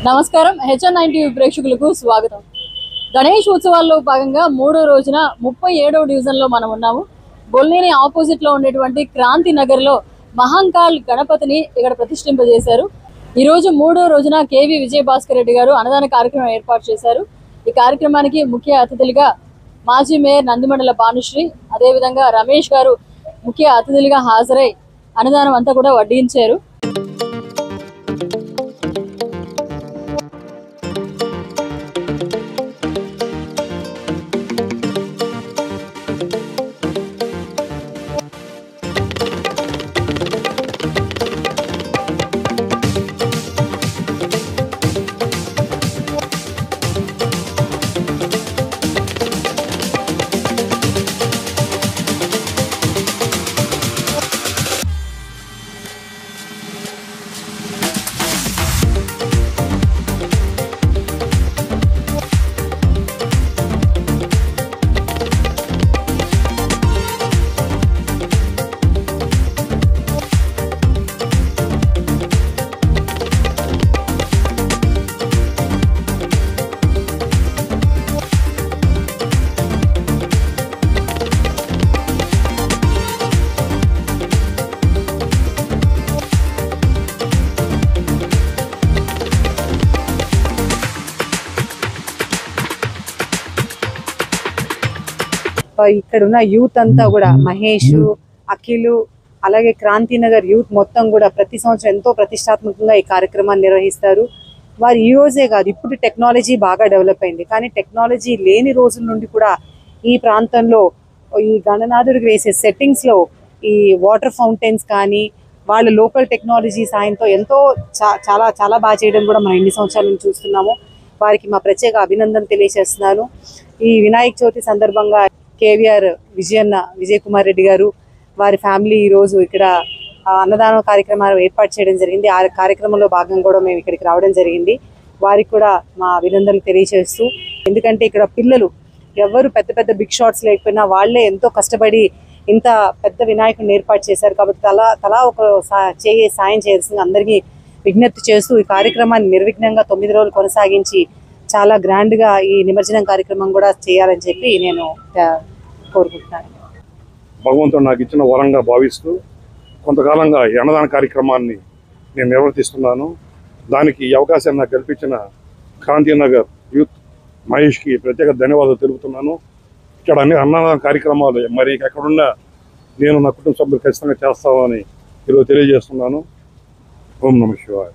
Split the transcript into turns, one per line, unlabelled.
నమస్కారం HN9 ప్రేక్షకులకు స్వాగతం. గణేష్ ఉత్సవాల్లో భాగంగా మూడో రోజున 37వ డివిజన్ లో మనం ఉన్నాము. బొల్నేని ఆపోజిట్ లో ఉండేటువంటి క్రాంతి నగర్ లో మహంకాళ్ గణపతిని ఇక్కడ ప్రతిష్ఠింపజేశారు. ఈ రోజు మూడో రోజున కేవి విజయభాస్కర్ రెడ్డి గారు అన్నదాన కార్యక్రమం ఏర్పాటు చేశారు. ఈ కార్యక్రమానికి ముఖ్య అతిథులుగా మాజీ మేయర్ నందిమండల భానుశ్రీ, అదేవిధంగా రమేష్ గారు ముఖ్య అతిథులుగా హాజరై అన్నదానం అంతా కూడా వడ్డించారు.
ఇక్కడ ఉన్న యూత్ అంతా కూడా మహేష్, అఖిల్, అలాగే క్రాంతి నగర్ యూత్ మొత్తం కూడా ప్రతి సంవత్సరం ఎంతో ప్రతిష్టాత్మకంగా ఈ కార్యక్రమాన్ని నిర్వహిస్తారు. వారు ఈ రోజే కాదు, ఇప్పుడు టెక్నాలజీ బాగా డెవలప్ అయింది, కానీ టెక్నాలజీ లేని రోజుల నుండి కూడా ఈ ప్రాంతంలో ఈ గణనాథుడికి వేసే సెట్టింగ్స్ లో ఈ వాటర్ ఫౌంటైన్స్ కానీ వాళ్ళ లోకల్ టెక్నాలజీ సాయంతో ఎంతో చాలా చాలా బాగా చేయడం కూడా మనం ఎన్ని సంవత్సరాల నుంచి చూస్తున్నాము. వారికి మా ప్రత్యేక అభినందన తెలియజేస్తున్నాను. ఈ వినాయక చవితి సందర్భంగా కేవీఆర్ విజయ్ కుమార్ రెడ్డి గారు వారి ఫ్యామిలీ ఈ రోజు ఇక్కడ అన్నదాన కార్యక్రమాలు ఏర్పాటు చేయడం జరిగింది. ఆ కార్యక్రమంలో భాగంగా కూడా మేము ఇక్కడికి రావడం జరిగింది. వారికి కూడా మా అభినందనలు తెలియజేస్తూ, ఎందుకంటే ఇక్కడ పిల్లలు ఎవరు పెద్ద పెద్ద బిగ్ షాట్స్ లేకపోయినా వాళ్ళే ఎంతో కష్టపడి ఇంత పెద్ద వినాయకుడిని ఏర్పాటు చేశారు. కాబట్టి తలా ఒక సాయం చేయాల్సింది అందరికీ విజ్ఞప్తి చేస్తూ ఈ కార్యక్రమాన్ని నిర్విఘ్నంగా 9 రోజులు కొనసాగించి చాలా గ్రాండ్ గా ఈ నిమజ్జనం కార్యక్రమం కూడా చేయాలని చెప్పి నేను కోరుకుంటున్నాను.
భగవంతుడు నాకు ఇచ్చిన వరంగా భావిస్తూ కొంతకాలంగా ఈ అన్నదాన కార్యక్రమాన్ని నేను నిర్వర్తిస్తున్నాను. దానికి ఈ అవకాశాన్ని నాకు కల్పించిన క్రాంతి నగర్ యూత్ మహేష్కి ప్రత్యేక ధన్యవాదాలు తెలుపుతున్నాను. ఇక్కడ అన్ని అన్నదాన కార్యక్రమాలు మరి ఎక్కడున్నా నేను నా కుటుంబ సభ్యులు ఖచ్చితంగా చేస్తామని ఈరోజు తెలియజేస్తున్నాను. ఓం నమః శివాయ.